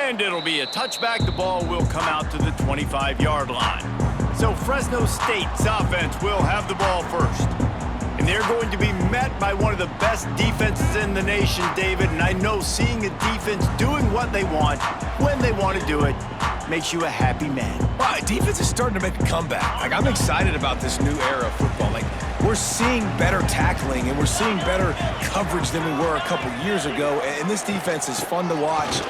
And it'll be a touchback. The ball will come out to the 25-yard line. So Fresno State's offense will have the ball first. And they're going to be met by one of the best defenses in the nation, David. And I know seeing a defense doing what they want, when they want to do it, makes you a happy man. Wow, defense is starting to make a comeback. Like, I'm excited about this new era of football. Like, we're seeing better tackling, and we're seeing better coverage than we were a couple years ago. And this defense is fun to watch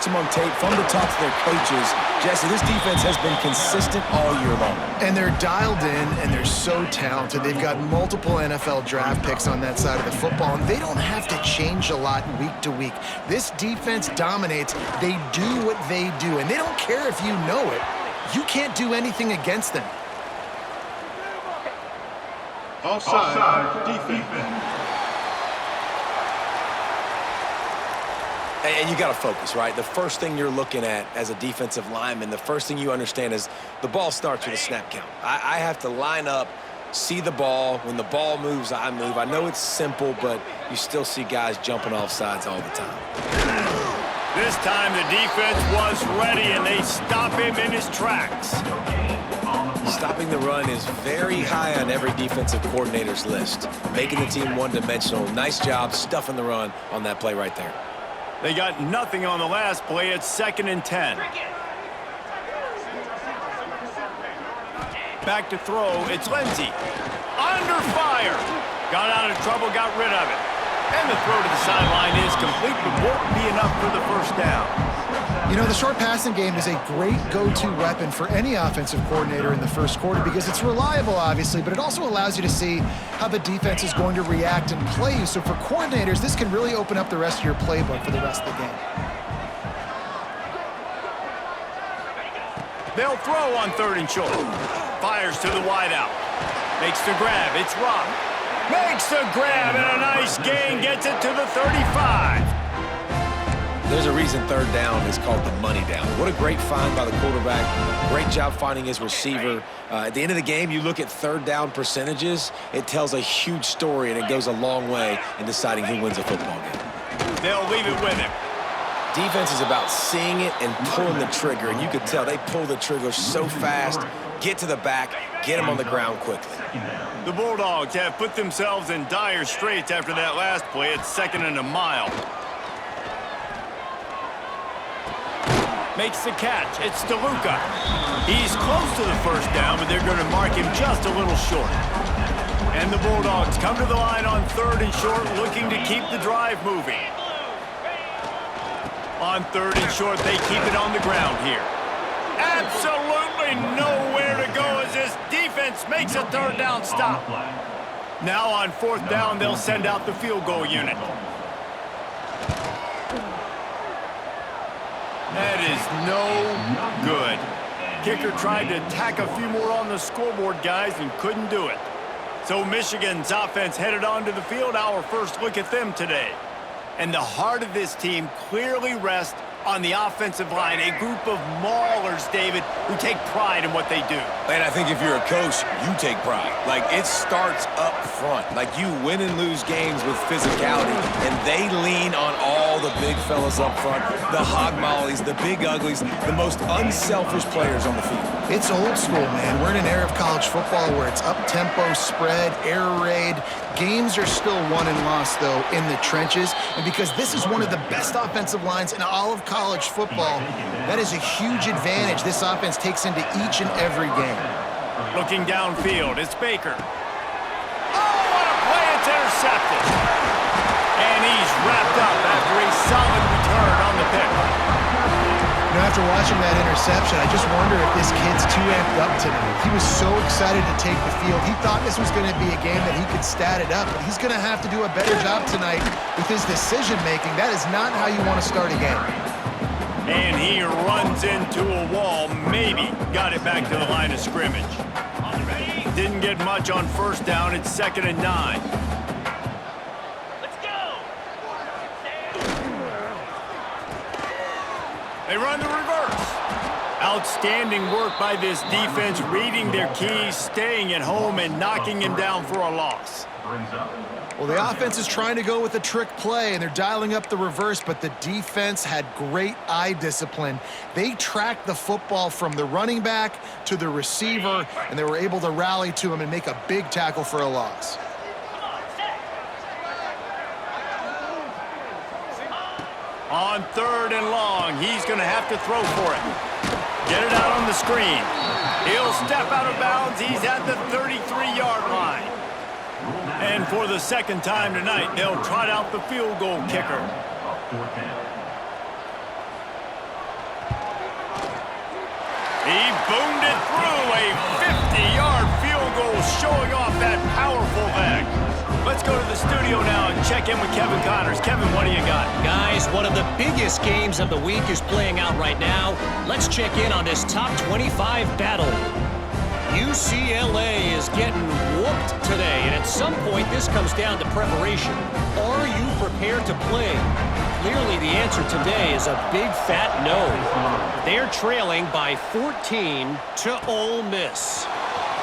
them on tape, fun to talk to their coaches. Jesse, this defense has been consistent all year long. And they're dialed in, and they're so talented. They've got multiple NFL draft picks on that side of the football, and they don't have to change a lot week to week. This defense dominates. They do what they do, and they don't care if you know it. You can't do anything against them. Offside, defense. And you got to focus, right? The first thing you're looking at as a defensive lineman, the first thing you understand is the ball starts with a snap count. I have to line up, see the ball. When the ball moves, I move. I know it's simple, but you still see guys jumping off sides all the time. This time the defense was ready, and they stop him in his tracks. Stopping the run is very high on every defensive coordinator's list. Making the team one-dimensional. Nice job stuffing the run on that play right there. They got nothing on the last play. It's 2nd and 10. Back to throw. It's Lindsey. Under fire. Got out of trouble, got rid of it. And the throw to the sideline is complete, but won't be enough for the first down. You know, the short passing game is a great go-to weapon for any offensive coordinator in the first quarter because it's reliable, obviously, but it also allows you to see how the defense is going to react and play you. So for coordinators, this can really open up the rest of your playbook for the rest of the game. They'll throw on 3rd and short. Fires to the wideout. Makes the grab. It's Rock. Makes the grab, and a nice gain. Gets it to the 35. There's a reason 3rd down is called the money down. What a great find by the quarterback. Great job finding his receiver. At the end of the game, you look at 3rd down percentages. It tells a huge story, and it goes a long way in deciding who wins a football game. They'll leave it with him. Defense is about seeing it and pulling the trigger, and you can tell they pull the trigger so fast, get to the back, get him on the ground quickly. The Bulldogs have put themselves in dire straits after that last play. It's 2nd and a mile. Makes the catch. It's DeLuca. He's close to the first down, but they're going to mark him just a little short. And the Bulldogs come to the line on 3rd and short, looking to keep the drive moving. On 3rd and short, they keep it on the ground here. Absolutely nowhere to go as this defense makes a 3rd down stop. Now on 4th down, they'll send out the field goal unit. That is no good. Kicker tried to tack a few more on the scoreboard, guys, and couldn't do it. So Michigan's offense headed onto the field. Our first look at them today. And the heart of this team clearly rests on the offensive line, a group of maulers, David, who take pride in what they do. And I think if you're a coach, you take pride. Like, it starts up front. Like, you win and lose games with physicality, and they lean on all the big fellas up front, the hog mollies, the big uglies, the most unselfish players on the field. It's old school, man. We're in an era of college football where it's up-tempo, spread, air raid. Games are still won and lost, though, in the trenches. And because this is one of the best offensive lines in all of college football, that is a huge advantage this offense takes into each and every game. Looking downfield, it's Baker. Oh, what a play! It's intercepted. And he's wrapped up after a solid return on the pick. You know, after watching that interception, I just wonder if this kid's too amped up tonight. He was so excited to take the field. He thought this was going to be a game that he could stat it up, but he's going to have to do a better job tonight with his decision-making. That is not how you want to start a game. And he runs into a wall, maybe got it back to the line of scrimmage. Didn't get much on 1st down. It's 2nd and 9. They run the reverse. Outstanding work by this defense, reading their keys, staying at home, and knocking him down for a loss. Well, the offense is trying to go with a trick play, and they're dialing up the reverse, but the defense had great eye discipline. They tracked the football from the running back to the receiver, and they were able to rally to him and make a big tackle for a loss. On 3rd and long, he's going to have to throw for it. Get it out on the screen. He'll step out of bounds. He's at the 33-yard line. And for the second time tonight, they'll trot out the field goal kicker. He boomed it through a 50-yard field goal, showing off that powerful leg. Let's go to the studio now and check in with Kevin Connors. Kevin, what do you got? Guys, one of the biggest games of the week is playing out right now. Let's check in on this top 25 battle. UCLA is getting whooped today, and at some point this comes down to preparation. Are you prepared to play? Clearly the answer today is a big fat no. They're trailing by 14 to Ole Miss.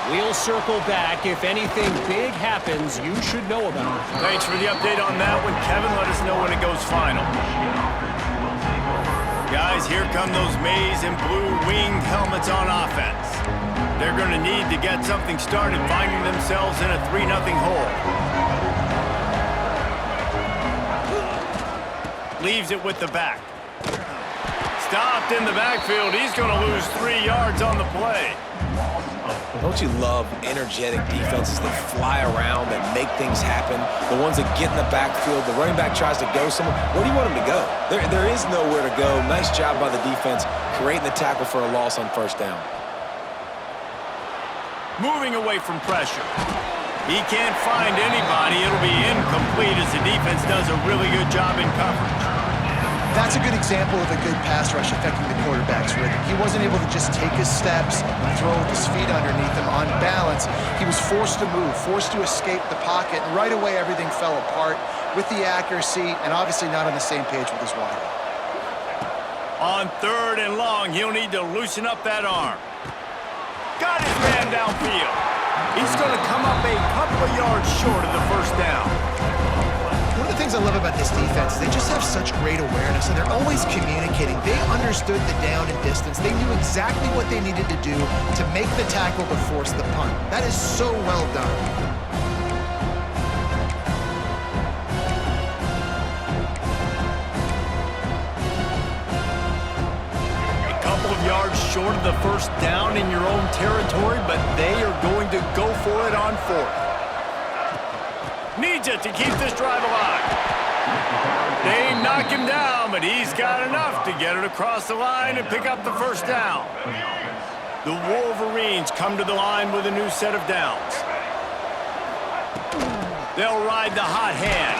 We'll circle back. If anything big happens, you should know about it. Thanks for the update on that one, Kevin. Let us know when it goes final. Guys, here come those maize and blue winged helmets on offense. They're going to need to get something started, finding themselves in a 3-0 hole. Leaves it with the back. Stopped in the backfield. He's going to lose 3 yards on the play. Don't you love energetic defenses that fly around, that make things happen? The ones that get in the backfield, the running back tries to go somewhere. Where do you want him to go? There is nowhere to go. Nice job by the defense, creating the tackle for a loss on 1st down. Moving away from pressure. He can't find anybody. It'll be incomplete as the defense does a really good job in coverage. That's a good example of a good pass rush affecting the quarterback's rhythm. He wasn't able to just take his steps and throw with his feet underneath him on balance. He was forced to move, forced to escape the pocket, and right away everything fell apart with the accuracy and obviously not on the same page with his wide. On 3rd and long, he'll need to loosen up that arm. Got his man downfield. He's going to come up a couple of yards short of the 1st down. One of the things I love about this defense is they just have such great awareness, and they're always communicating. They understood the down and distance. They knew exactly what they needed to do to make the tackle to force the punt. That is so well done. Yards short of the 1st down in your own territory, but they are going to go for it on 4th. Needs it to keep this drive alive. They knock him down, but he's got enough to get it across the line and pick up the 1st down. The Wolverines come to the line with a new set of downs. They'll ride the hot hand.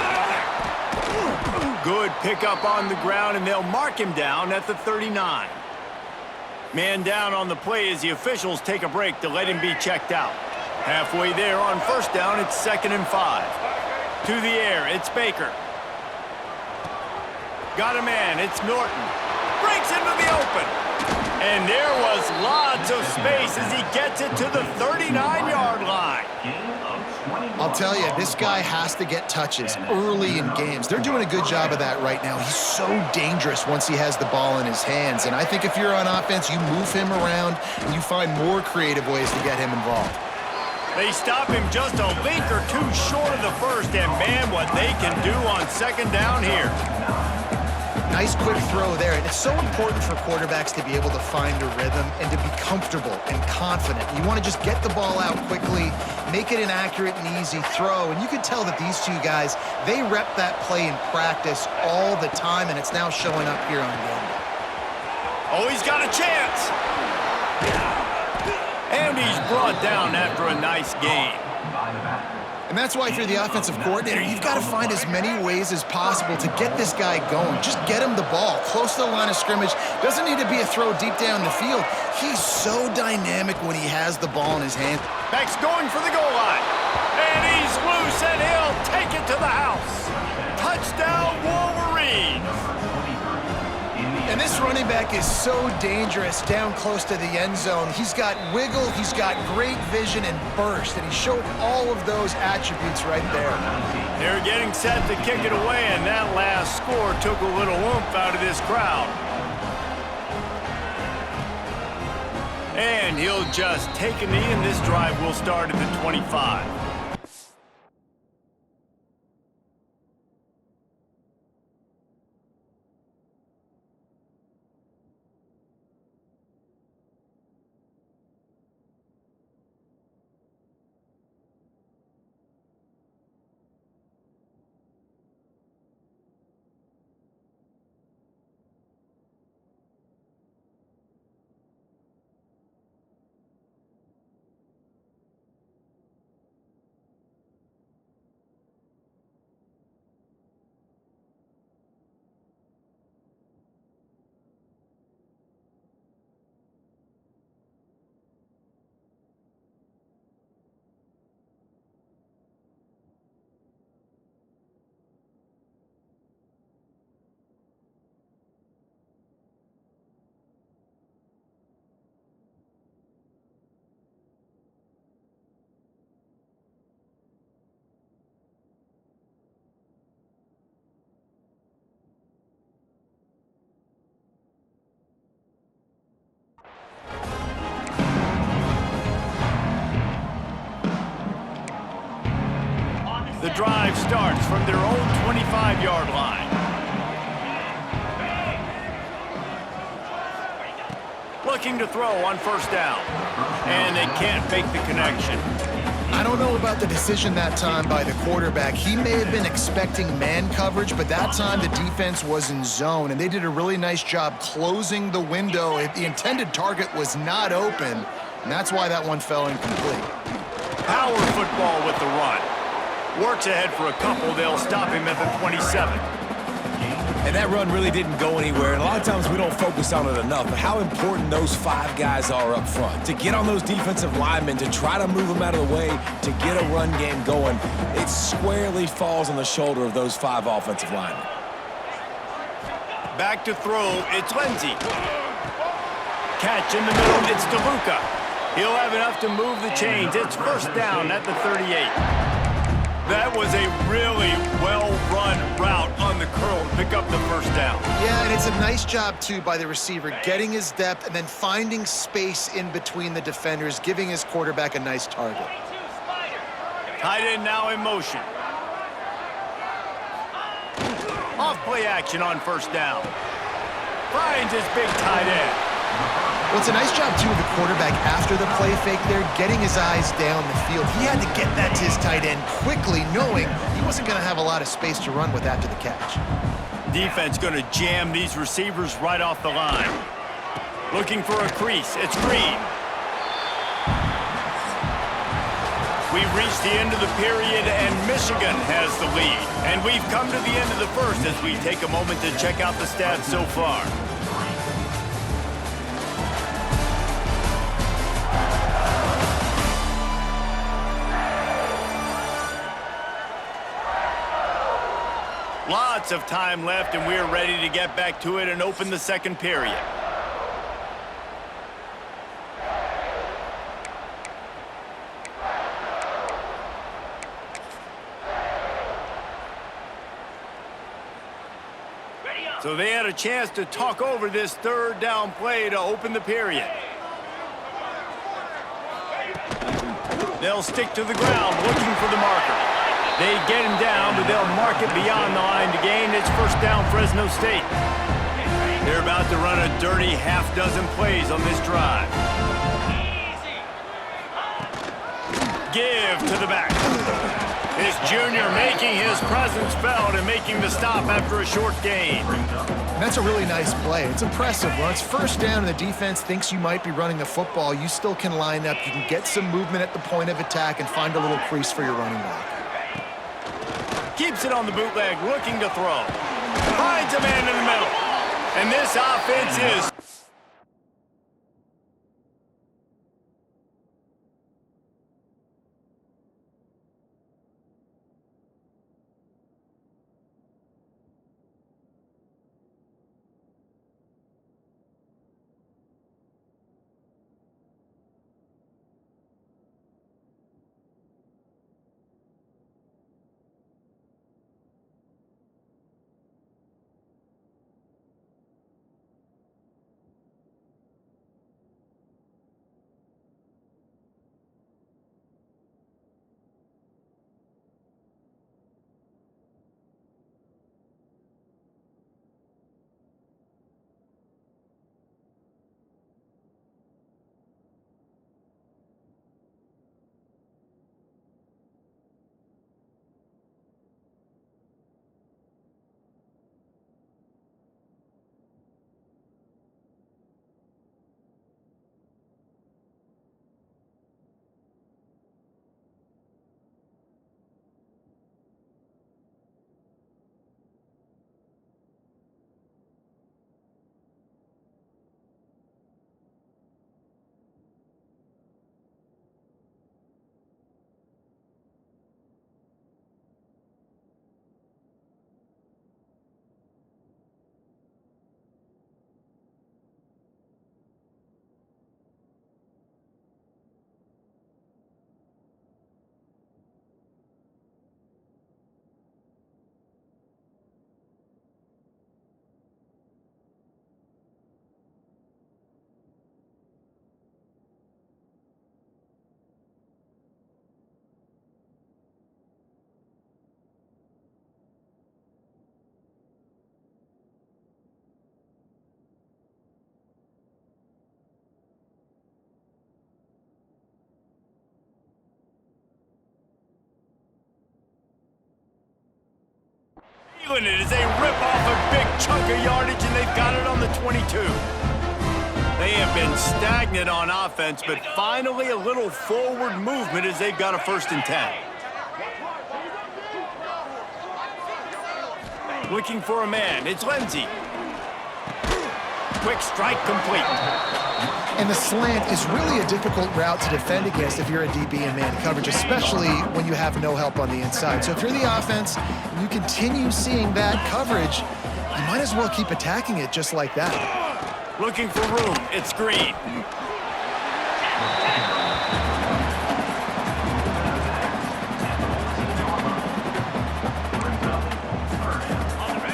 Good pickup on the ground, and they'll mark him down at the 39. Man down on the play as the officials take a break to let him be checked out. Halfway there on 1st down, it's 2nd and 5. To the air, it's Baker. Got a man, it's Norton. Breaks into the open. And there was lots of space as he gets it to the 39-yard line. I'll tell you, this guy has to get touches early in games. They're doing a good job of that right now. He's so dangerous once he has the ball in his hands. And I think if you're on offense, you move him around and you find more creative ways to get him involved. They stop him just a link or two short of the 1st, and man, what they can do on 2nd down here. Nice quick throw there, and it's so important for quarterbacks to be able to find a rhythm and to be comfortable and confident. You want to just get the ball out quickly, make it an accurate and easy throw, and you can tell that these two guys, they rep that play in practice all the time, and it's now showing up here on game day. Oh, he's got a chance! And he's brought down after a nice gain. And that's why if you're the offensive coordinator, you've got to find as many ways as possible to get this guy going. Just get him the ball close to the line of scrimmage. Doesn't need to be a throw deep down the field. He's so dynamic when he has the ball in his hand. Beck's going for the goal line. And he's loose, and he'll take it to the house. Touchdown, Wolverines. And And this running back is so dangerous down close to the end zone. He's got wiggle, he's got great vision and burst, and he showed all of those attributes right there. They're getting set to kick it away, and that last score took a little oomph out of this crowd. And he'll just take a knee, and this drive will start at the 25. The drive starts from their own 25-yard line. Looking to throw on first down. And they can't make the connection. I don't know about the decision that time by the quarterback. He may have been expecting man coverage, but that time the defense was in zone, and they did a really nice job closing the window. The intended target was not open, and that's why that one fell incomplete. Power football with the run. Works ahead for a couple. They'll stop him at the 27. And that run really didn't go anywhere. And a lot of times we don't focus on it enough, but how important those 5 guys are up front. To get on those defensive linemen, to try to move them out of the way, to get a run game going, it squarely falls on the shoulder of those 5 offensive linemen. Back to throw. It's Lindsey. Catch in the middle. It's DeLuca. He'll have enough to move the chains. It's first down at the 38. That was a really well-run route on the curl to pick up the first down. Yeah, and it's a nice job, too, by the receiver, getting his depth and then finding space in between the defenders, giving his quarterback a nice target. Tight end now in motion. Off play action on first down. Finds his big tight end. Well, it's a nice job, too, of the quarterback after the play fake there, getting his eyes down the field. He had to get that to his tight end quickly, knowing he wasn't going to have a lot of space to run with after the catch. Defense going to jam these receivers right off the line. Looking for a crease. It's Green. We've reached the end of the period, and Michigan has the lead. And we've come to the end of the first as we take a moment to check out the stats so far. Lots of time left, and we're ready to get back to it and open the second period. So they had a chance to talk over this third down play to open the period. They'll stick to the ground looking for the marker. They get him down, but they'll mark it beyond the line to gain. It's first down, Fresno State. They're about to run a dirty half-dozen plays on this drive. Give to the back. This junior making his presence felt and making the stop after a short gain. And that's a really nice play. It's impressive. When it's first down and the defense thinks you might be running the football, you still can line up. You can get some movement at the point of attack and find a little crease for your running back. Keeps it on the bootleg, looking to throw. Finds a man in the middle. And this offense is... Feeling it as they rip off a big chunk of yardage, and they've got it on the 22. They have been stagnant on offense, but finally a little forward movement as they've got a 1st and 10. Looking for a man. It's Lindsey. Quick strike complete. And the slant is really a difficult route to defend against if you're a DB in man coverage, especially when you have no help on the inside. So if you're the offense and you continue seeing that coverage, you might as well keep attacking it just like that. Looking for room. It's Green.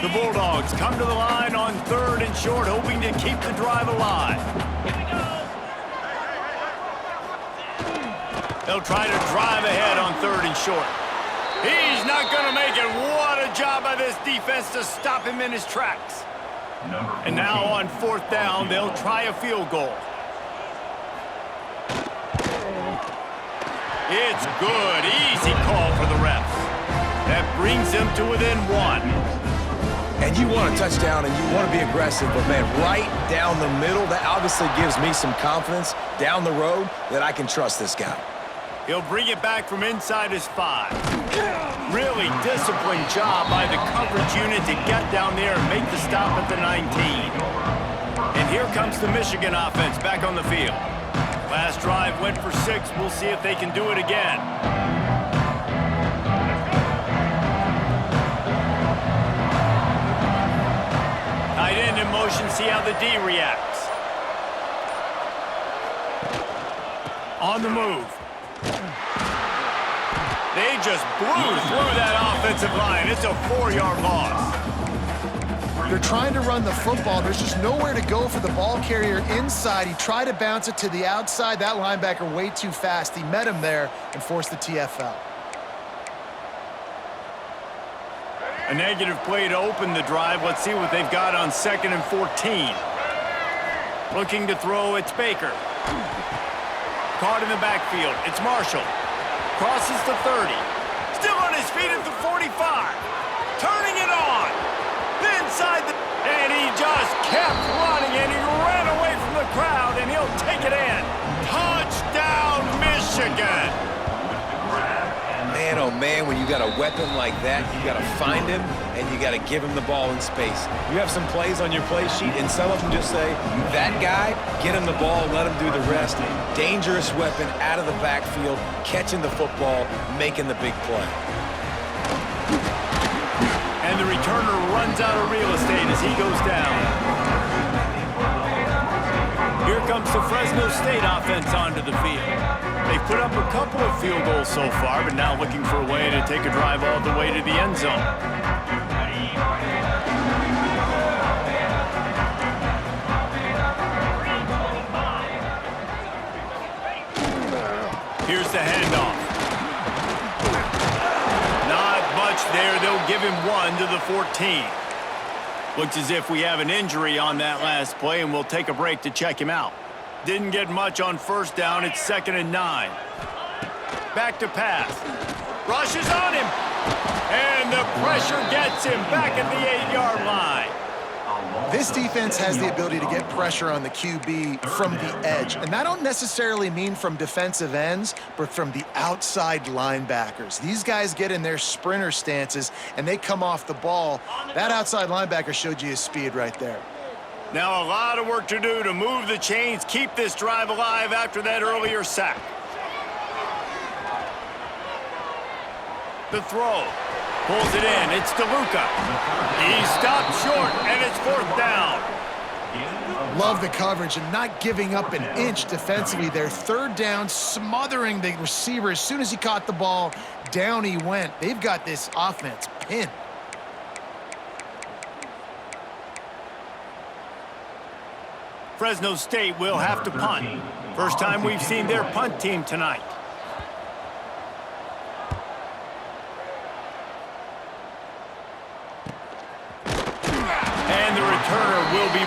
The Bulldogs come to the line on 3rd and short, hoping to keep the drive alive. They'll try to drive ahead on 3rd and short. He's not going to make it. What a job by this defense to stop him in his tracks. And now on 4th down, they'll try a field goal. It's good. Easy call for the refs. That brings them to within 1. And you want a touchdown and you want to be aggressive, but man, right down the middle, that obviously gives me some confidence down the road that I can trust this guy. He'll bring it back from inside his 5. Really disciplined job by the coverage unit to get down there and make the stop at the 19. And here comes the Michigan offense back on the field. Last drive went for 6. We'll see if they can do it again. Tight end in motion, see how the D reacts. On the move. They just blew through that offensive line. It's a 4-yard loss. They're trying to run the football. There's just nowhere to go for the ball carrier inside. He tried to bounce it to the outside. That linebacker way too fast. He met him there and forced the TFL. A negative play to open the drive. Let's see what they've got on 2nd and 14. Looking to throw, it's Baker. Caught in the backfield. It's Marshall. Crosses the 30. Still on his feet at the 45. Turning it on. Inside the... And he just kept running, and he ran away from the crowd, and he'll take it in. Touchdown, Michigan. Man, oh man, when you got a weapon like that, you got to find him and you got to give him the ball in space. You have some plays on your play sheet, and some of them just say, that guy, get him the ball, let him do the rest. Dangerous weapon out of the backfield, catching the football, making the big play. And the returner runs out of real estate as he goes down. Here comes the Fresno State offense onto the field. They've put up a couple of field goals so far, but now looking for a way to take a drive all the way to the end zone. Here's the handoff. Not much there. They'll give him 1 to the 14. Looks as if we have an injury on that last play, and we'll take a break to check him out. Didn't get much on 1st down. It's 2nd and 9. Back to pass. Rushes on him. And the pressure gets him back at the 8-yard line. This defense has the ability to get pressure on the QB from the edge. And I don't necessarily mean from defensive ends, but from the outside linebackers. These guys get in their sprinter stances, and they come off the ball. That outside linebacker showed you his speed right there. Now a lot of work to do to move the chains, keep this drive alive after that earlier sack. The throw. Pulls it in. It's DeLuca. He stopped short, and it's 4th down. Love the coverage and not giving up an inch defensively there. 3rd down, smothering the receiver. As soon as he caught the ball, down he went. They've got this offense pinned. Fresno State will have to punt. First time we've seen their punt team tonight. And the returner will be...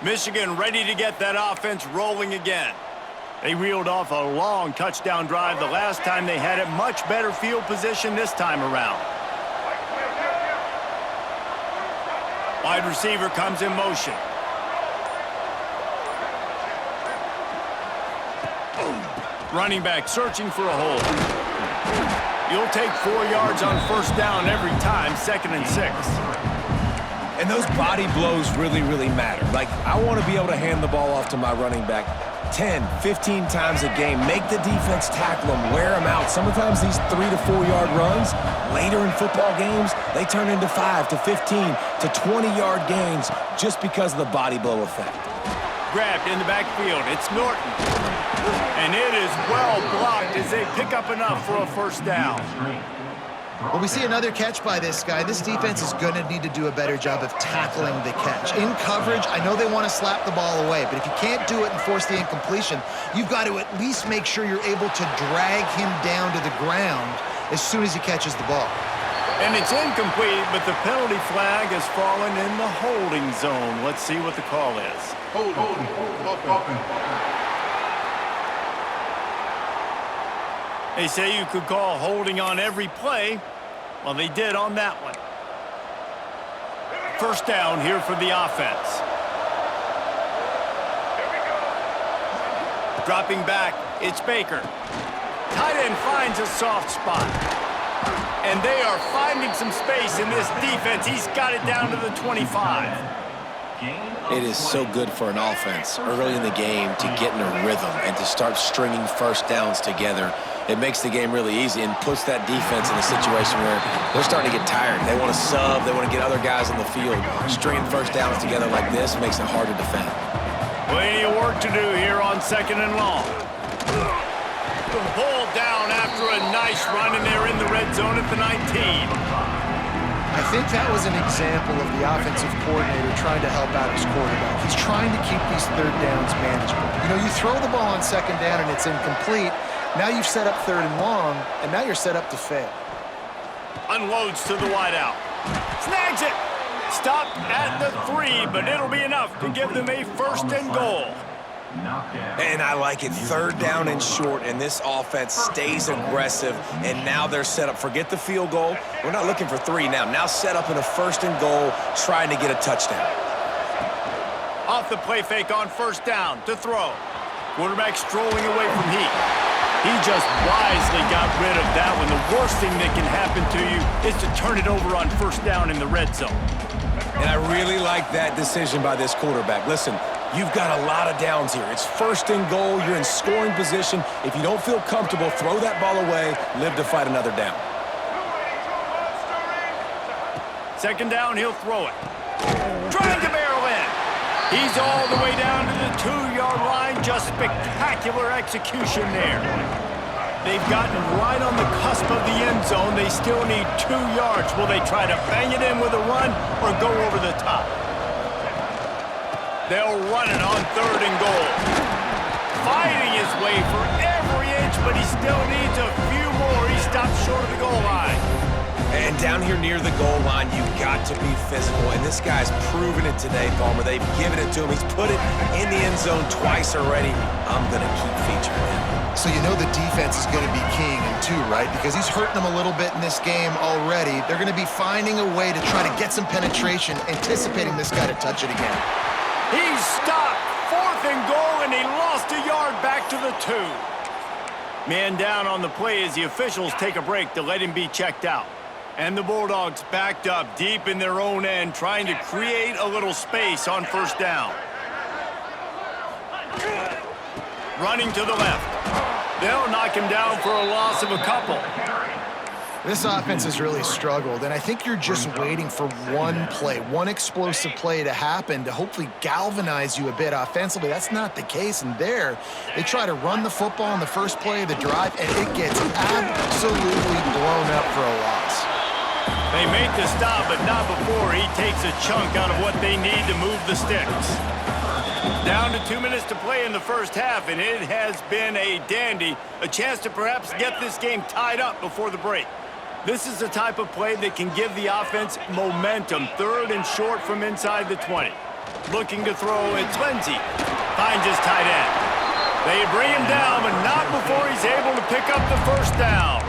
Michigan ready to get that offense rolling again. They reeled off a long touchdown drive the last time they had it. Much better field position this time around. Wide receiver comes in motion. Running back searching for a hole. You'll take 4 yards on first down every time, 2nd and 6. And those body blows really, really matter. Like, I want to be able to hand the ball off to my running back 10, 15 times a game. Make the defense tackle them, wear them out. Sometimes these 3 to 4 yard runs, later in football games, they turn into 5 to 15 to 20 yard gains just because of the body blow effect. Grabbed in the backfield. It's Norton. And it is well blocked as they pick up enough for a first down. Well, we see another catch by this guy. This defense is going to need to do a better job of tackling the catch. In coverage, I know they want to slap the ball away, but if you can't do it and force the incompletion, you've got to at least make sure you're able to drag him down to the ground as soon as he catches the ball. And it's incomplete, but the penalty flag has fallen in the holding zone. Let's see what the call is. Holding. They say you could call holding on every play. Well, they did on that one. First down here for the offense. Dropping back, it's Baker. Tight end finds a soft spot. And they are finding some space in this defense. He's got it down to the 25. It is so good for an offense early in the game to get in a rhythm and to start stringing first downs together. It makes the game really easy and puts that defense in a situation where they're starting to get tired. They want to sub. They want to get other guys on the field. Stringing first downs together like this makes it hard to defend. Plenty of work to do here on 2nd and long. Pulled down after a nice run, and they're in the red zone at the 19. I think that was an example of the offensive coordinator trying to help out his quarterback. He's trying to keep these 3rd downs manageable. You know, you throw the ball on 2nd down and it's incomplete. Now you've set up 3rd and long, and now you're set up to fail. Unloads to the wideout. Snags it. Stopped at the 3, but it'll be enough to give them a 1st and goal. And I like it. 3rd down and short, and this offense stays aggressive, and now they're set up. Forget the field goal. We're not looking for 3 now. Now set up in a 1st and goal, trying to get a touchdown. Off the play fake on 1st down to throw. Quarterback strolling away from heat. He just wisely got rid of that one. The worst thing that can happen to you is to turn it over on 1st down in the red zone. And I really like that decision by this quarterback. Listen, you've got a lot of downs here. It's 1st and goal. You're in scoring position. If you don't feel comfortable, throw that ball away. Live to fight another down. 2nd down, he'll throw it. Trying to barrel in. He's all the way down to the 2-yard line. Just spectacular execution there. They've gotten right on the cusp of the end zone. They still need 2 yards. Will they try to bang it in with a run or go over the top? They'll run it on 3rd and goal. Fighting his way for every inch, but he still needs a few more. He stopped short of the goal line. And down here near the goal line, you've got to be physical. And this guy's proven it today, Palmer. They've given it to him. He's put it in the end zone twice already. I'm going to keep featuring him. So you know the defense is going to be keying him too, right? Because he's hurting them a little bit in this game already. They're going to be finding a way to try to get some penetration, anticipating this guy to touch it again. He's stopped. 4th and goal, and he lost a yard back to the 2. Man down on the play as the officials take a break to let him be checked out. And the Bulldogs backed up deep in their own end, trying to create a little space on 1st down. Running to the left. They'll knock him down for a loss of a couple. This offense has really struggled, and I think you're just waiting for one play, one explosive play to happen to hopefully galvanize you a bit offensively. That's not the case, and there, they try to run the football in the first play of the drive, and it gets absolutely blown up for a loss. They make the stop, but not before he takes a chunk out of what they need to move the sticks. Down to 2 minutes to play in the first half, and it has been a dandy. A chance to perhaps get this game tied up before the break. This is the type of play that can give the offense momentum. 3rd and short from inside the 20. Looking to throw, it's Lindsey. Finds his tight end. They bring him down, but not before he's able to pick up the first down.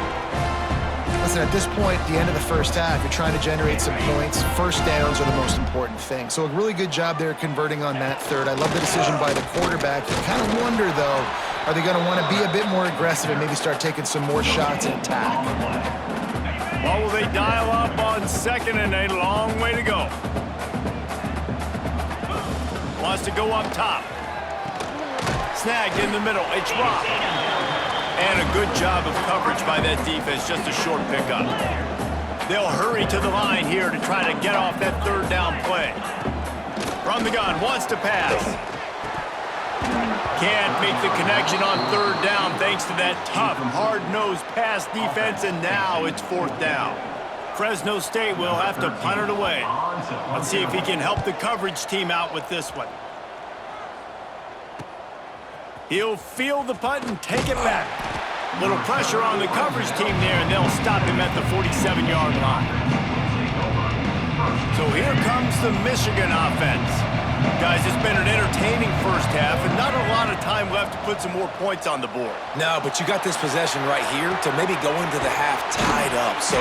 Listen, at this point, the end of the first half, you're trying to generate some points. First downs are the most important thing. So a really good job there converting on that third. I love the decision by the quarterback. You kind of wonder, though, are they going to want to be a bit more aggressive and maybe start taking some more shots and attack? Well, will they dial up on second and a long way to go? Wants to go up top. Snagged in the middle. It's Rock. And a good job of coverage by that defense. Just a short pickup. They'll hurry to the line here to try to get off that third down play. From the gun, wants to pass. Can't make the connection on third down thanks to that tough, hard-nosed pass defense, and now it's fourth down. Fresno State will have to punt it away. Let's see if he can help the coverage team out with this one. He'll field the punt and take it back. Little pressure on the coverage team there, and they'll stop him at the 47-yard line. So here comes the Michigan offense. Guys, it's been an entertaining first half, and not a lot of time left to put some more points on the board. No, but you got this possession right here to maybe go into the half tied up. So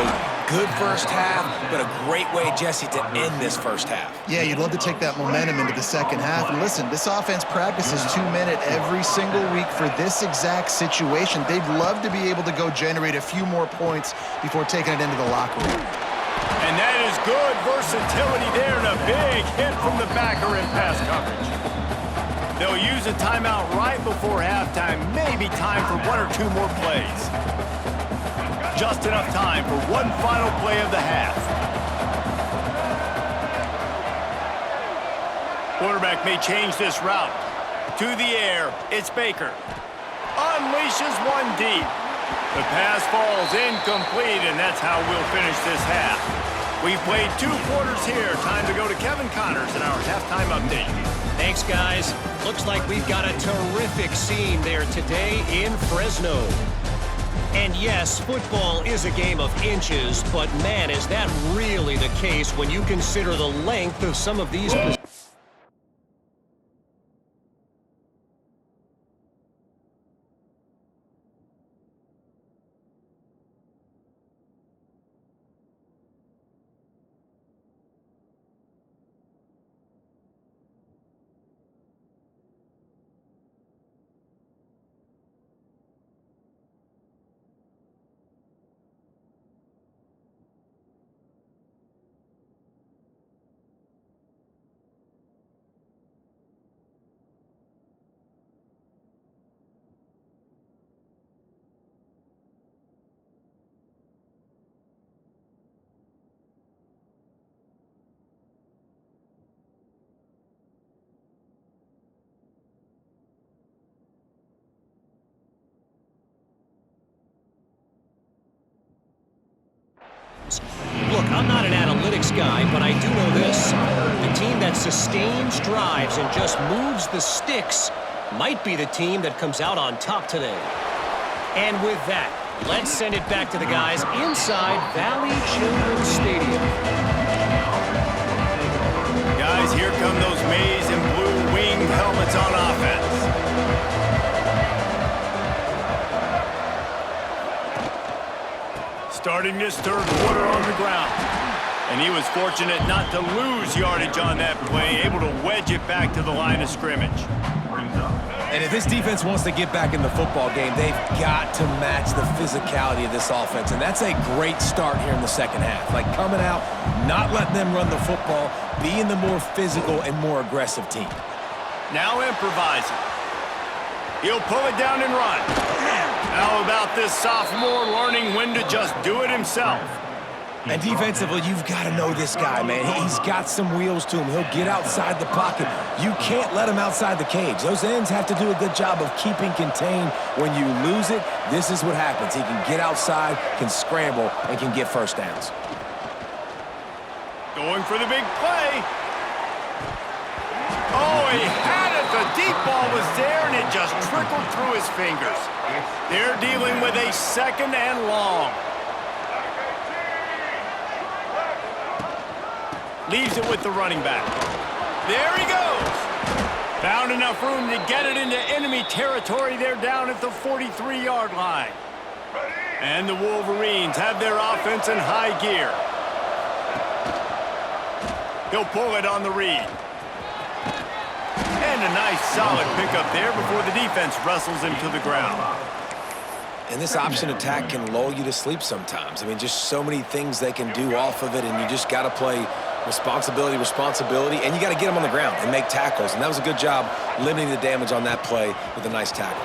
good first half, but a great way, Jesse, to end this first half. Yeah, you'd love to take that momentum into the second half. And listen, this offense practices 2-minute every single week for this exact situation. They'd love to be able to go generate a few more points before taking it into the locker room. And that is good versatility there, and a big hit from the backer in pass coverage. They'll use a timeout right before halftime, maybe time for one or two more plays. Just enough time for one final play of the half. Quarterback may change this route. To the air, it's Baker. Unleashes one deep. The pass falls incomplete, and that's how we'll finish this half. We've played 2 quarters here. Time to go to Kevin Connors in our halftime update. Thanks, guys. Looks like we've got a terrific scene there today in Fresno. And yes, football is a game of inches, but man, is that really the case when you consider the length of some of these positions. Look, I'm not an analytics guy, but I do know this. The team that sustains drives and just moves the sticks might be the team that comes out on top today. And with that, let's send it back to the guys inside Valley Children's Stadium. Guys, here come those maize and blue winged helmets on offense. Starting this third quarter on the ground. And he was fortunate not to lose yardage on that play, able to wedge it back to the line of scrimmage. And if this defense wants to get back in the football game, they've got to match the physicality of this offense. And that's a great start here in the second half. Like coming out, not letting them run the football, being the more physical and more aggressive team. Now improvising. He'll pull it down and run. How about this sophomore learning when to just do it himself? And defensively, you've got to know this guy, man. He's got some wheels to him. He'll get outside the pocket. You can't let him outside the cage. Those ends have to do a good job of keeping contained. When you lose it, this is what happens. He can get outside, can scramble, and can get first downs. Going for the big play. Oh, he had it. The deep ball was there, and it just trickled through his fingers. They're dealing with a second and long. Leaves it with the running back. There he goes. Found enough room to get it into enemy territory. They're down at the 43-yard line. And the Wolverines have their offense in high gear. He'll pull it on the read. And a nice solid pickup there before the defense wrestles him to the ground. And this option attack can lull you to sleep sometimes. I mean, just so many things they can do off of it, and you just got to play responsibility, and you got to get them on the ground and make tackles. And that was a good job limiting the damage on that play with a nice tackle.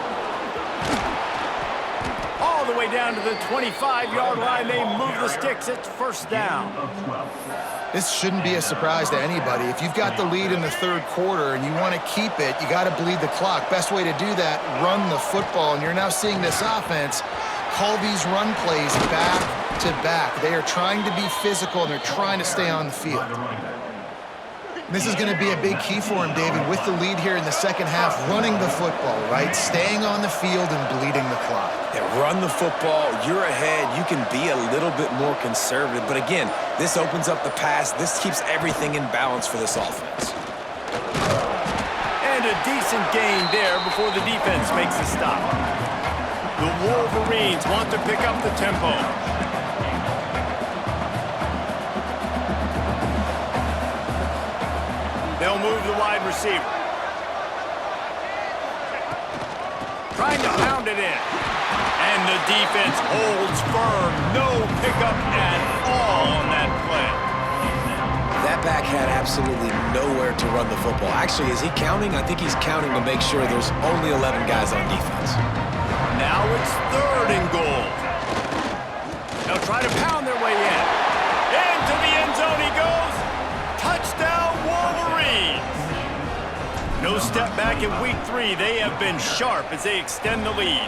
All the way down to the 25-yard line, they move the sticks. It's first down. This shouldn't be a surprise to anybody. If you've got the lead in the third quarter and you want to keep it, you got to bleed the clock. Best way to do that, run the football. And you're now seeing this offense call these run plays back to back. They are trying to be physical, and they're trying to stay on the field. This is going to be a big key for him, David, with the lead here in the second half, running the football, right? Staying on the field and bleeding the clock. Yeah, run the football. You're ahead. You can be a little bit more conservative. But again, this opens up the pass. This keeps everything in balance for this offense. And a decent gain there before the defense makes a stop. The Wolverines want to pick up the tempo. They'll move the wide receiver. Trying to pound it in. And the defense holds firm. No pickup at all on that play. That back had absolutely nowhere to run the football. Actually, is he counting? I think he's counting to make sure there's only 11 guys on defense. Now it's third and goal. They'll try to pound their way in. Into the end zone he goes. Touchdown, Wolverines. No step back in week 3. They have been sharp as they extend the lead.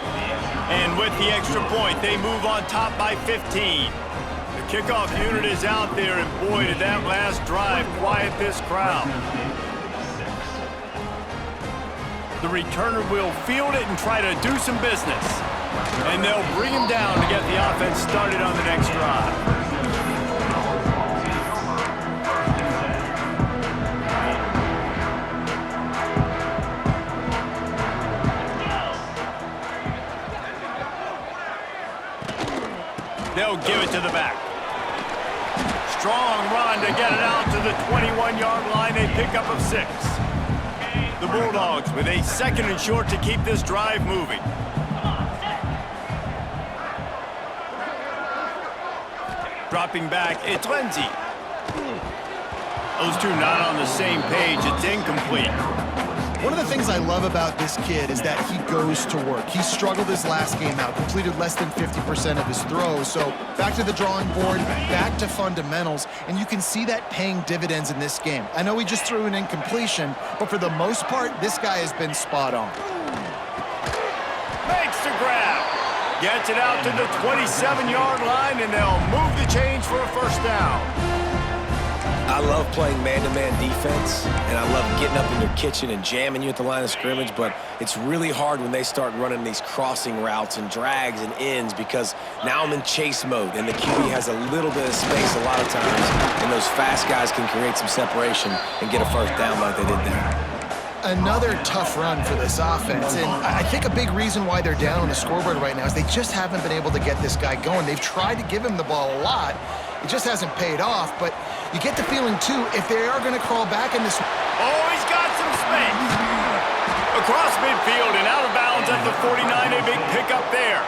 And with the extra point, they move on top by 15. The kickoff unit is out there, and boy, did that last drive quiet this crowd. The returner will field it and try to do some business. And they'll bring him down to get the offense started on the next drive. They'll give it to the back. Strong run to get it out to the 21-yard line. A pickup of 6. The Bulldogs with a second and short to keep this drive moving. Dropping back, it's Lindsey. Those two not on the same page. It's incomplete. One of the things I love about this kid is that he goes to work. He struggled his last game out, completed less than 50% of his throws. So back to the drawing board, back to fundamentals, and you can see that paying dividends in this game. I know he just threw an incompletion, but for the most part, this guy has been spot on. Makes the grab. Gets it out to the 27-yard line, and they'll move the chains for a first down. I love playing man-to-man defense, and I love getting up in your kitchen and jamming you at the line of scrimmage, but it's really hard when they start running these crossing routes and drags and ends because now I'm in chase mode, and the QB has a little bit of space a lot of times, and those fast guys can create some separation and get a first down like they did there. Another tough run for this offense, and I think a big reason why they're down on the scoreboard right now is they just haven't been able to get this guy going. They've tried to give him the ball a lot. It just hasn't paid off, but you get the feeling, too, if they are going to crawl back in this... Oh, he's got some space. Across midfield and out of bounds at the 49, a big pickup there.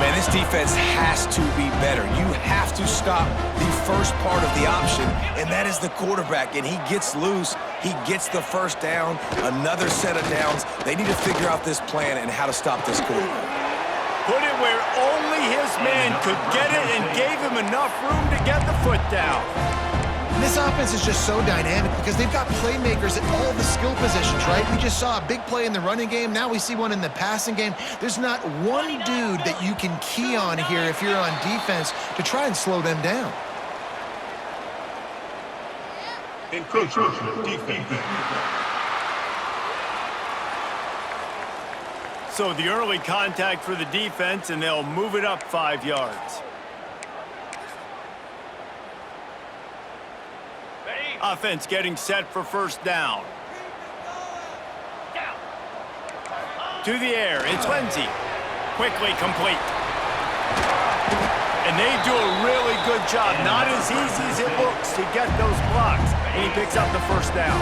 Man, this defense has to be better. You have to stop the first part of the option, and that is the quarterback. And he gets loose. He gets the first down, another set of downs. They need to figure out this plan and how to stop this quarterback. Put it where only his man could get it and gave him enough room to get the foot down. This offense is just so dynamic because they've got playmakers at all the skill positions, right? We just saw a big play in the running game. Now we see one in the passing game. There's not one dude that you can key on here if you're on defense to try and slow them down. Encroachment defense. So the early contact for the defense, and they'll move it up 5 yards. Offense getting set for first down. To the air, it's Lindsey. Quickly complete. And they do a really good job. Not as easy as it looks to get those blocks. And he picks up the first down.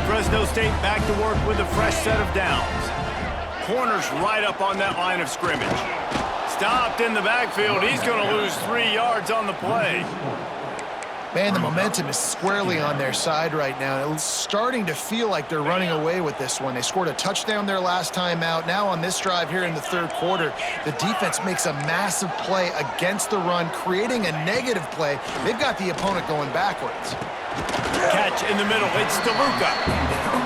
Fresno State back to work with a fresh set of downs. Corners right up on that line of scrimmage. Stopped in the backfield. He's going to lose 3 yards on the play. Man, the momentum is squarely on their side right now. It's starting to feel like they're running away with this one. They scored a touchdown their last time out. Now on this drive here in the third quarter, the defense makes a massive play against the run, creating a negative play. They've got the opponent going backwards. Catch in the middle. It's DeLuca.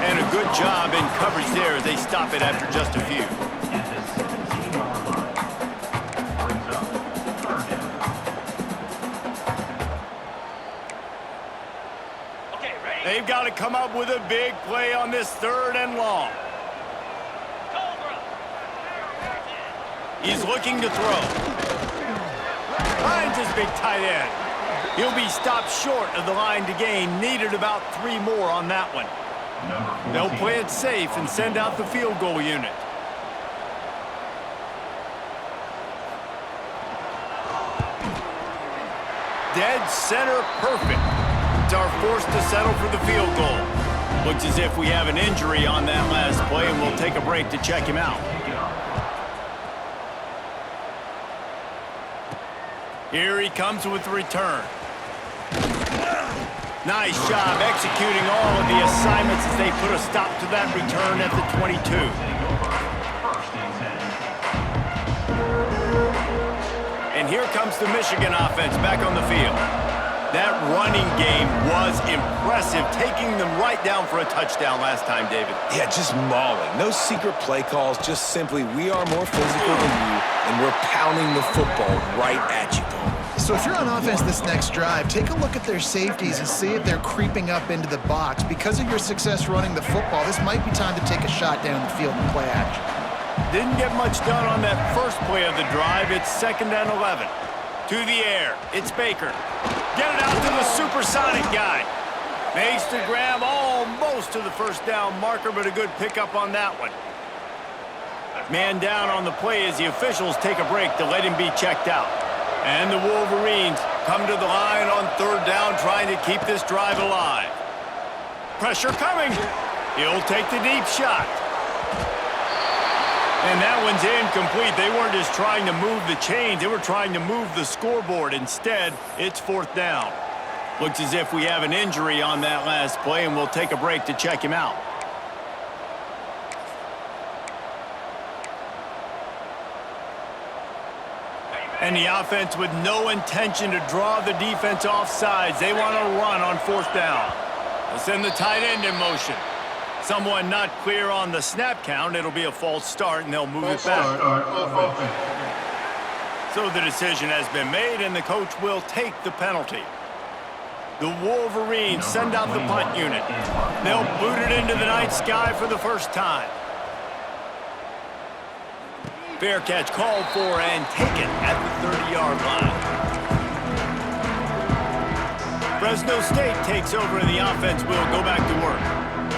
And a good job in coverage there as they stop it after just a few. They've got to come up with a big play on this 3rd and long. He's looking to throw. Finds his big tight end. He'll be stopped short of the line to gain. Needed about 3 more on that one. They'll play it safe and send out the field goal unit. Dead center perfect. Are forced to settle for the field goal. Looks as if we have an injury on that last play, and we'll take a break to check him out. Here he comes with the return. Nice job executing all of the assignments as they put a stop to that return at the 22. And here comes the Michigan offense back on the field. That running game was impressive, taking them right down for a touchdown last time, David. Yeah, just mauling. No secret play calls, just simply we are more physical than you, and we're pounding the football right at you. So if you're on offense this next drive, take a look at their safeties and see if they're creeping up into the box. Because of your success running the football, this might be time to take a shot down the field and play action. Didn't get much done on that first play of the drive. It's 2nd and 11. To the air, it's Baker. Get it out to the supersonic guy. Makes the grab almost to the first down marker, but a good pickup on that one. Man down on the play as the officials take a break to let him be checked out. And the Wolverines come to the line on 3rd down, trying to keep this drive alive. Pressure coming. He'll take the deep shot. And that one's incomplete. They weren't just trying to move the chains. They were trying to move the scoreboard. Instead, it's 4th down. Looks as if we have an injury on that last play, and we'll take a break to check him out. And the offense with no intention to draw the defense off sides. They want to run on 4th down. They'll send the tight end in motion. Someone not clear on the snap count. It'll be a false start, and they'll move it back. So the decision has been made, and the coach will take the penalty. The Wolverines send out the punt unit. They'll boot it into the night sky for the first time. Fair catch called for and taken at the 30-yard line. Fresno State takes over, and the offense will go back to work.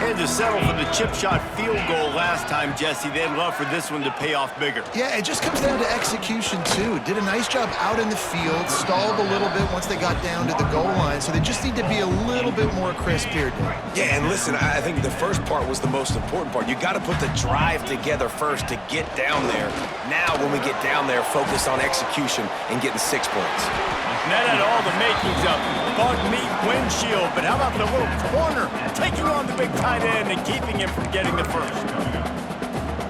Had to settle for the chip shot field goal last time, Jesse. They'd love for this one to pay off bigger. Yeah, it just comes down to execution, too. Did a nice job out in the field, stalled a little bit once they got down to the goal line, so they just need to be a little bit more crisp here, Dave. Yeah, and listen, I think the first part was the most important part. You got to put the drive together first to get down there. Now, when we get down there, focus on execution and getting 6 points. And that had all the makings of bug meat windshield, but how about the little corner taking on the big tight end and keeping him from getting the first?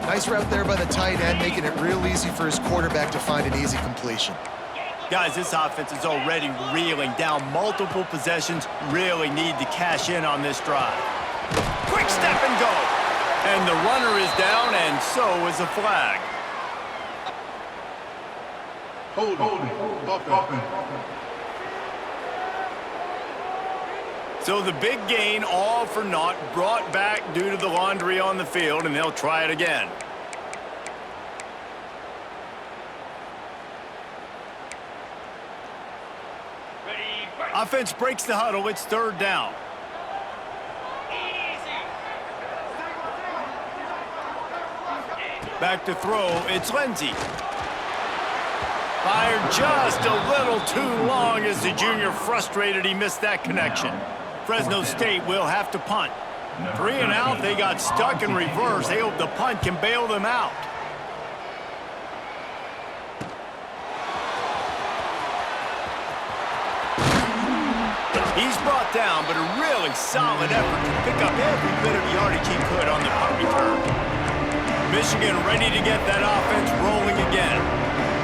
Nice route there by the tight end, making it real easy for his quarterback to find an easy completion. Guys, this offense is already reeling down multiple possessions. Really need to cash in on this drive. Quick step and go. And the runner is down, and so is a flag. So the big gain, all for naught, brought back due to the laundry on the field, and they'll try it again. Offense breaks the huddle. It's third down. Back to throw. It's Lindsey. Fired just a little too long as the junior frustrated he missed that connection. Fresno State will have to punt. 3 and out. They got stuck in reverse. They hope the punt can bail them out. He's brought down, but a really solid effort to pick up every bit of yardage he could on the punt return. Michigan ready to get that offense rolling again.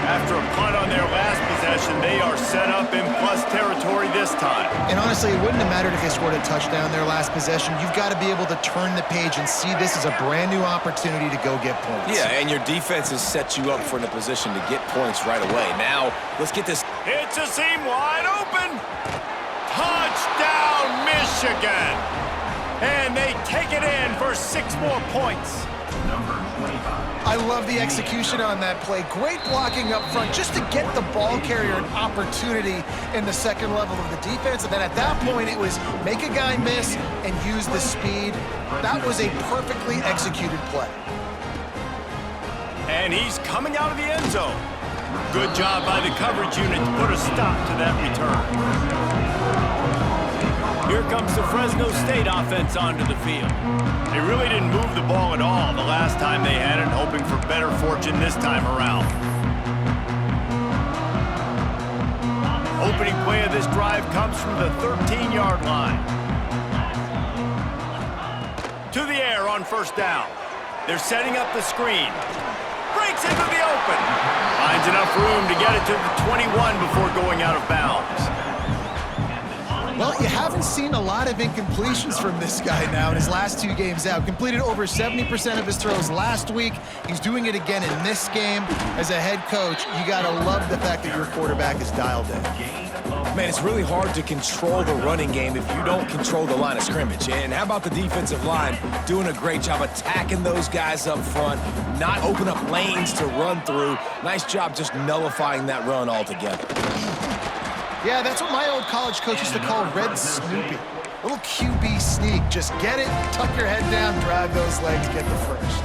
After a punt on their last possession, they are set up in plus territory this time. And honestly, it wouldn't have mattered if they scored a touchdown their last possession. You've got to be able to turn the page and see this as a brand new opportunity to go get points. Yeah, and your defense has set you up for a position to get points right away. Now, let's get this. It's a seam wide open. Touchdown, Michigan. And they take it in for 6 more points. I love the execution on that play. Great blocking up front just to get the ball carrier an opportunity in the second level of the defense. And then at that point, it was make a guy miss and use the speed. That was a perfectly executed play. And he's coming out of the end zone. Good job by the coverage unit to put a stop to that return. Here comes the Fresno State offense onto the field. They really didn't move the ball at all the last time they had it, hoping for better fortune this time around. Opening play of this drive comes from the 13-yard line. To the air on first down. They're setting up the screen. Breaks into the open. Finds enough room to get it to the 21 before going out of bounds. Well, you haven't seen a lot of incompletions from this guy now in his last 2 games out. Completed over 70% of his throws last week. He's doing it again in this game. As a head coach, you got to love the fact that your quarterback is dialed in. Man, it's really hard to control the running game if you don't control the line of scrimmage. And how about the defensive line doing a great job attacking those guys up front, not open up lanes to run through. Nice job just nullifying that run altogether. Yeah, that's what my old college coach used to call Red Snoopy. Little QB sneak. Just get it, tuck your head down, drive those legs, get the first.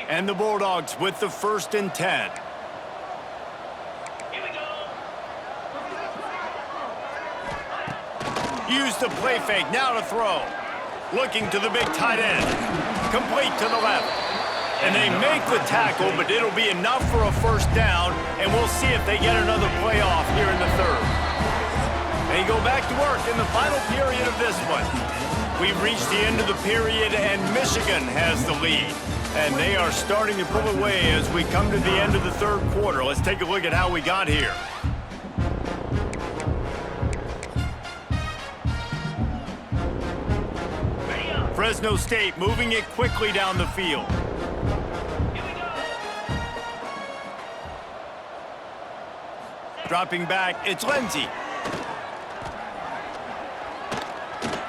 And the Bulldogs with the 1st and 10. Here we go. Use the play fake, now to throw. Looking to the big tight end. Complete to the left. And they make the tackle, but it'll be enough for a first down, and we'll see if they get another play off here in the third. They go back to work in the final period of this one. We've reached the end of the period, and Michigan has the lead. And they are starting to pull away as we come to the end of the third quarter. Let's take a look at how we got here. Fresno State moving it quickly down the field. Dropping back, it's Lindsey.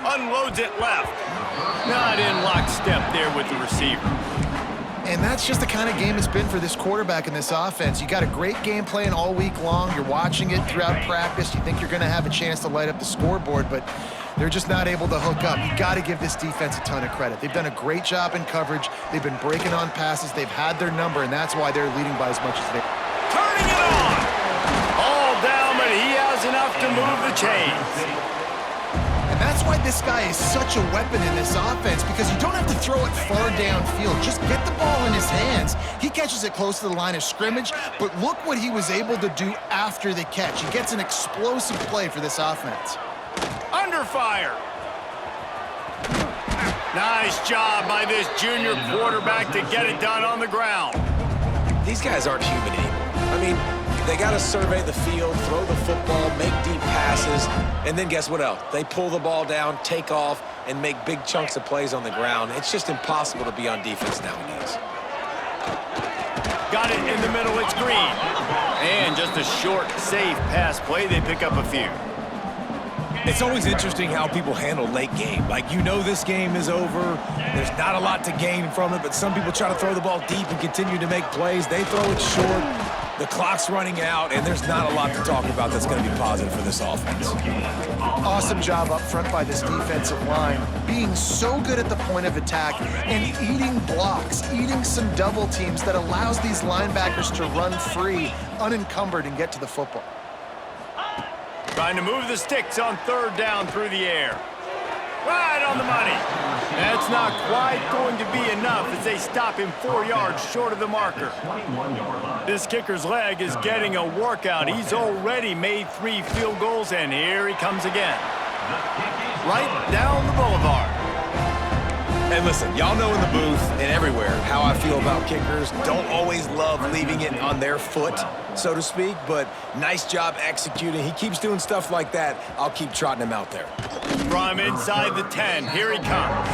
Unloads it left. Not in lockstep there with the receiver. And that's just the kind of game it's been for this quarterback in this offense. You got a great game plan all week long. You're watching it throughout practice. You think you're going to have a chance to light up the scoreboard, but they're just not able to hook up. You got to give this defense a ton of credit. They've done a great job in coverage. They've been breaking on passes. They've had their number, and that's why they're leading by as much as they. Turning it on. All down, but he has enough to move the chains. And that's why this guy is such a weapon in this offense, because you don't have to throw it far downfield. Just get the ball in his hands. He catches it close to the line of scrimmage, but look what he was able to do after the catch. He gets an explosive play for this offense. Under fire. Nice job by this junior quarterback to get it done on the ground. These guys aren't human anymore. I mean, they got to survey the field, throw the football, make deep passes, and then guess what else? They pull the ball down, take off, and make big chunks of plays on the ground. It's just impossible to be on defense nowadays. Got it in the middle, it's Green. And just a short, safe pass play, they pick up a few. It's always interesting how people handle late game. Like, you know this game is over. There's not a lot to gain from it, but some people try to throw the ball deep and continue to make plays. They throw it short. The clock's running out, and there's not a lot to talk about that's going to be positive for this offense. Awesome job up front by this defensive line, being so good at the point of attack and eating blocks, eating some double teams that allows these linebackers to run free, unencumbered, and get to the football. Trying to move the sticks on third down through the air. Right on the money. That's not quite going to be enough as they stop him 4 yards short of the marker. This kicker's leg is getting a workout. He's already made 3 field goals, and here he comes again. Right down the boulevard. And listen, y'all know in the booth and everywhere how I feel about kickers. Don't always love leaving it on their foot, so to speak, but nice job executing. He keeps doing stuff like that. I'll keep trotting him out there. From inside the 10, here he comes.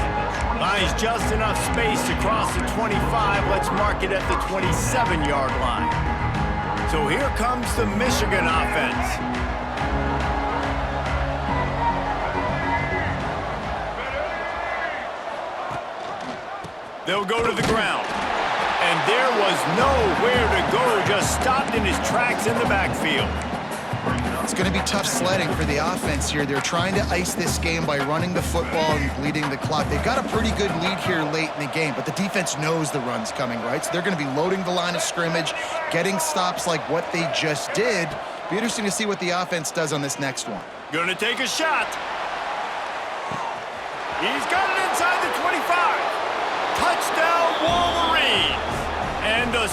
Buys just enough space to cross the 25. Let's mark it at the 27-yard line. So here comes the Michigan offense. They'll go to the ground. And there was nowhere to go, just stopped in his tracks in the backfield. It's going to be tough sledding for the offense here. They're trying to ice this game by running the football and bleeding the clock. They've got a pretty good lead here late in the game, but the defense knows the run's coming, right? So they're going to be loading the line of scrimmage, getting stops like what they just did. Be interesting to see what the offense does on this next one. Gonna take a shot. He's got it inside the 25. Touchdown, Wolverines! And a